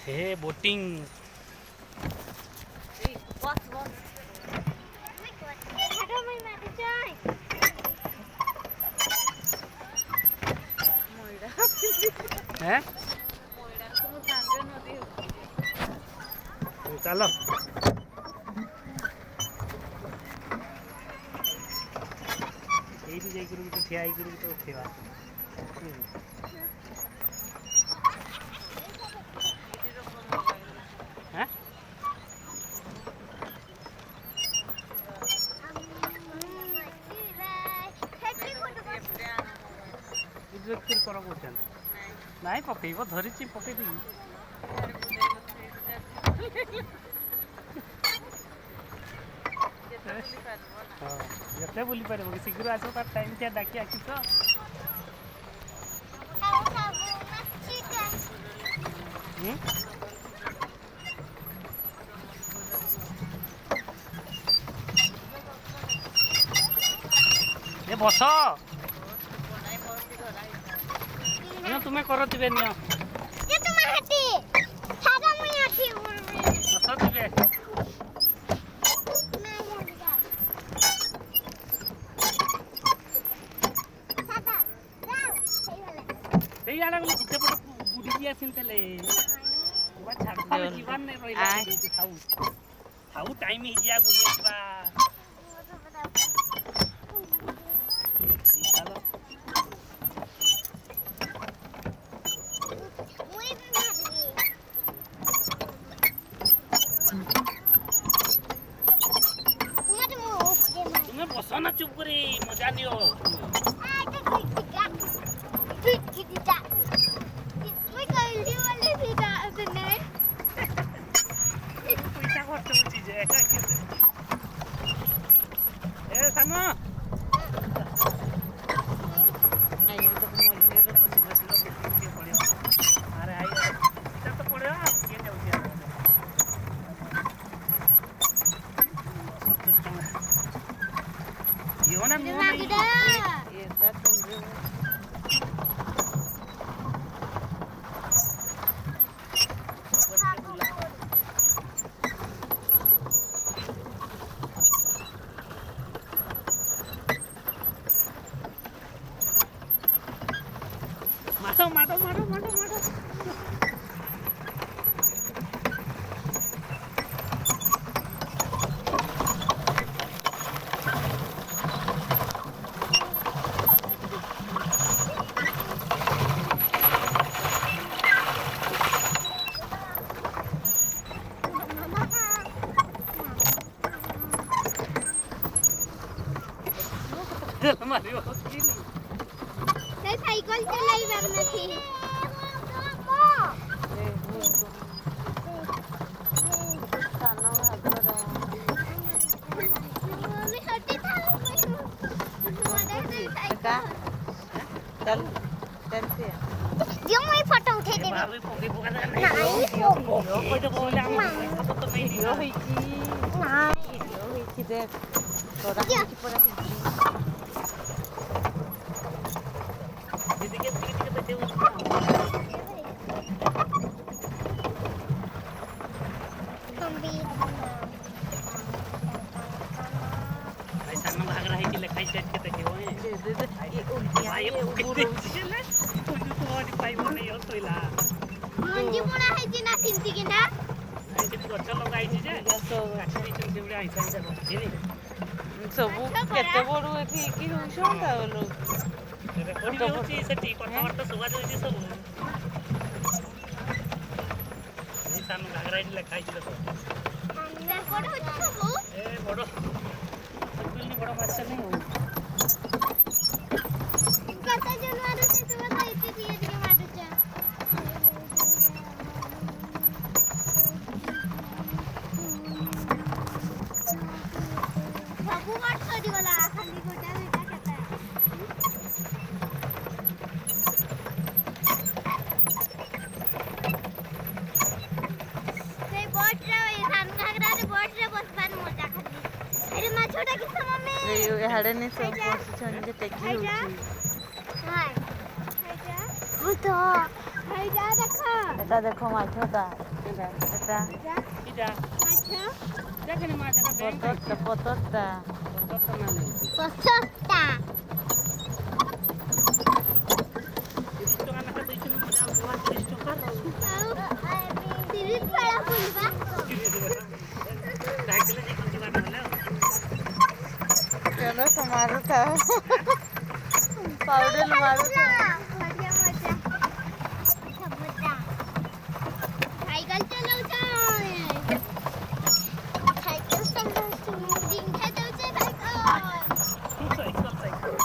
हे boating हैं चलो ये तो ठिया तो उठेगा ନାଇଁ ପକେଇବ ଧରିଛି ପକେଇ ଦେବି ଯେତେ ବୁଲି ପାରିବ କି ଶୀଘ୍ର ଆସିବ ତାର ଟାଇମ୍ କିଆ ଡାକି ଆସି ତ ଏ ବସ तुम्हें करो तिबे नियो ये तुम्हें हटी सादा मैं हटी बस तिबे सादा जाओ सही आला बोले गुटे पट बुडी दिया सिनतले बा छाड़ दे जीवन ने रोइला थाऊ थाऊ टाइम ही जिया बुलिया बा बसना चुप करे मजा लियो पैसा खर्च होची जे ए सामो आई तो मोले रो बस के पड़ियो अरे आई इतना तो पड़ियो के जाउची यो ना मुंह में ये बात तुम मारो मारो मारो मारो मारो मारियो नहीं साइकिल चलाई वरना थी चल चल से जो मैं फोटो उठे दे बाबू पोके पोका नहीं कोई तो बोले हम तो नहीं वीडियो होई छी नहीं वीडियो होई छी देख तोरा की पड़ा दीदी के बैठे हुए हम भी ऐसा न भाग रहा है कि लिखाई सेट के तके होए दे ये उल्टी भाई ये पूरे चले तू तो वाली पाई नहीं हो तोइला मंजी मोना है जिना सिंती के ना आई के गछ लगाई छी जे काठी चल देबे आई साइड से बस ସବୁ କେତେ ବড় ଏଠି କି ରହୁଛନ୍ତି ଆଉ ଲୋକ ରେକର୍ଡିଂ ହେଉଛି ସେଠି କଥାବାର୍ତ୍ତା ଶୁଭା ଯାଉଛି ସବୁ ଏଇ ସାନ ଘାଗରା ଏଠି ଲେଖା ହେଇଛି ଦେଖ ରେକର୍ଡ ହଉଛି ସବୁ ଏ ବଡ଼ ବଡ଼ ମାଛ ନାହିଁ ହଉ कता जनवार से तो बताइते दिए के मारुचा बाबू मार छोड़ी वाला खाली गोटा बेटा कहता है से बोट रे सान घागरा रे बोट रे बसबान मजा खाली अरे मा छोटा किस मम्मी ए हाडे ने सब बस छन के टेकी होची हाय हाय हो तो ଭାଇ ଯା ଦେଖ এটা দেখো মাছটা ଏଟା এটা ଇଟା ମାଛ ଦେଖନି ମା ସେଟା ବ୍ୟାଙ୍କ পতরটা পতরটা ତ ମାନେ ପଚଟା 30 ଟଙ୍କା ଲେଖା ଦେଇଛନ୍ତି ମଜା ବୁଆ 30 ଟଙ୍କା ଆଉ 30 ବେଳା ବୁଲବା ସାଇକେଲ ଯେ କିଛି ବାଟ ଗଲେ চলো তো মারুতা পাউডেল মারুতা ବଢିଆ ମଜା ସମୁଦ୍ର ସାଇକେଲ ଚଲାଉଛ ସାଇକେଲ ଚଲାଉଛୁ ଡିଙ୍ଗା ଯାଉଛେ ସାଇକେଲ ସାଇକେଲ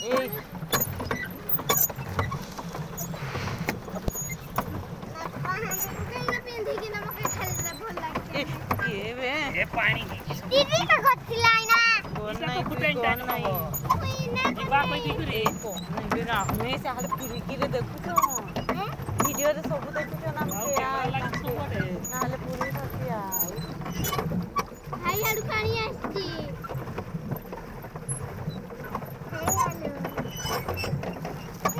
এই ପିନ୍ଧିକିନା ମତେ ଖେଳିଲେ ଭଲ ଲାଗେ କିଏ ବେ ଏ ପାଣି ହେଇଛି ଦିଦି କା କରିଥିଲା ନା কোন ଏଇଟା নাই ତ তুই ଫୁଟେଇ কোন ଟାଇମ୍ নাই ହବ ଯିବା କହିଦେଇକିରି এই কোন নাই বে ଆମେ ସାଲେ ଫିରିକିରେ ଦେଖୁଛ ଭିଡିଓରେ ସବୁ ଦେଖୁଛ ନା ଆଉ ଆମେ କ୍ୟାମେରା ଲାଗିଛି ସବୁଆଡେ ନହେଲେ ପୁରୀ ସତିଆ ଭାଇ ଆଡୁ ପାଣି ଆସିଛି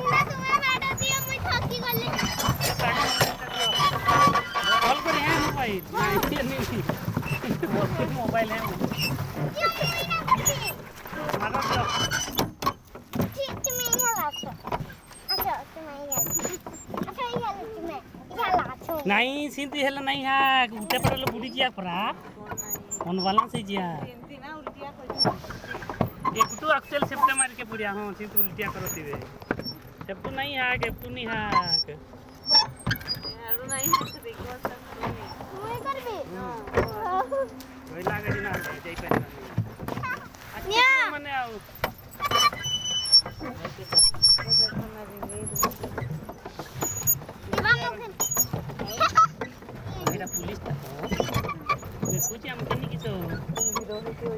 ନା ତୁମେ ବାଡ ଦିଅ ମୁଁ ଠକି ଗଲି कॉल कर है मोबाइल नहीं मोबाइल है क्यों तुम्हें ना करती मारो तो ठीक तुम्हें ये लाछो अच्छा तुम्हें ये अच्छा ये तुम्हें ये लाछो नहीं सिंती हेला नहीं है उठे पड़े बुड़ी जिया परा ऑन वाला से जिया ଏମିତି ନା ଉଲ୍ଟିଆ କରି एक तो एक्चुअल सेप्टे मार के बुढ़िया हां सिंत उल्टिया करतीवे सेप्टू नहीं है गेप्टू नहीं है ଆଡୁ ନାହିଁ ଦେଖିବ तुम्हें करबी वही लागे दिन जाई पारे न्या माने आउ दिवा मुखन मेरा पुलिस था देखो जी हम कनी किसो नहीं वो पूरा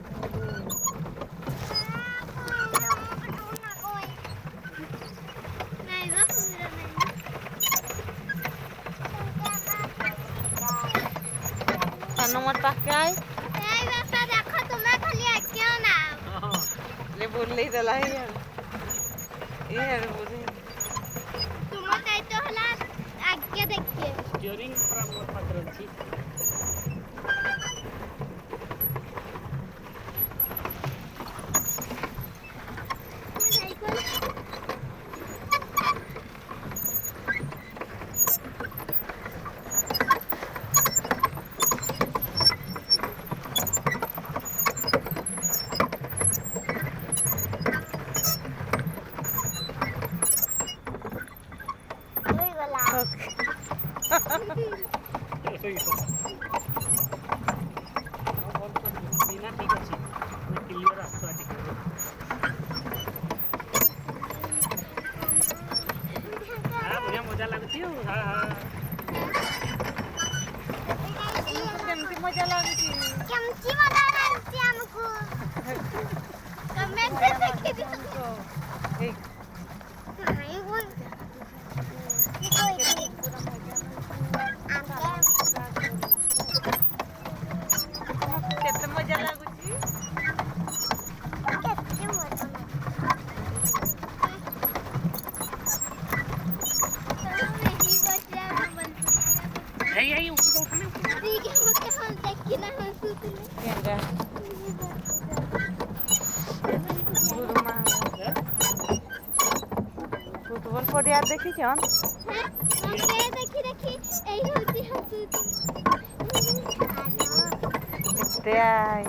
नहीं हनुमान पाके आए এই বাবা দেখো তোমরা খালি আঁকিও না ले बोल ले दला यार ये यार बोले তোমার দায়িত্ব হলো আগে দেখতে स्टीयरिंग पूरा मोर पात्र छी সাইকেল ওই গলা बिना ठीक अछि मैं क्लियर रास्ता ठीक है हां बढ़िया मजा लागती हो हां हां केमती मजा लाଗୁଛି କେମତି ମଜା ଲାଗୁଛି ଆମକୁ କମେଣ୍ଟ ରେ ଦେଖିଦିଅ ଏଇ ନାଇଁ ବୋଲ କେତେ ମଜା ଲାଗୁଛି यही ऊपर का उठने କେଙ୍ଗା ଗୁରୁମା ଫୁଟବଲ ପଡ଼ିଆ ଦେଖିଛନ୍ କେତେ ଆଇ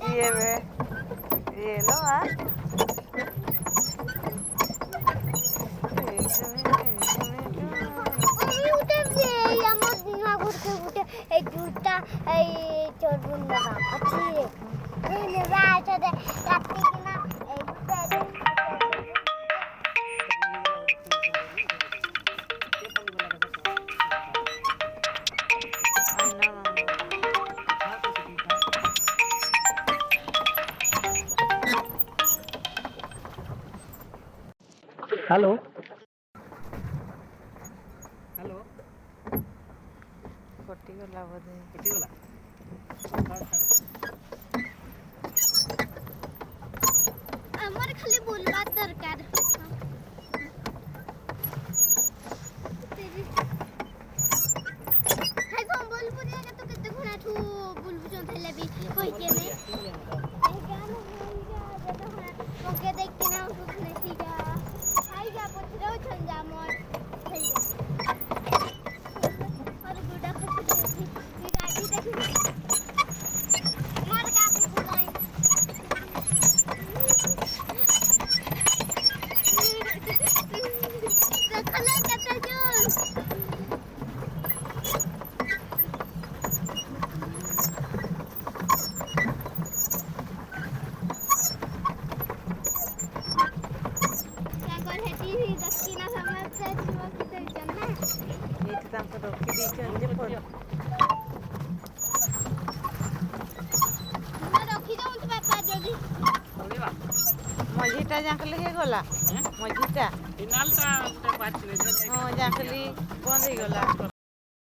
ଇଏ ବେ ଇଏ लो आ জুতা এই চড়বুন বাবা আছে এই নেবা আছে রাত্রি কিনা এই हेलो हेलो କଟିଗଲା ବୋଧେ कटिगला ମଝିଟା ଯାଙ୍କଲି ହେଇଗଲା ମଝିଟା ଏ ନାଲଟା ଗୋଟେ ବାଛି ହଁ ଯାଙ୍କଲି ବନ୍ଦ ହେଇଗଲା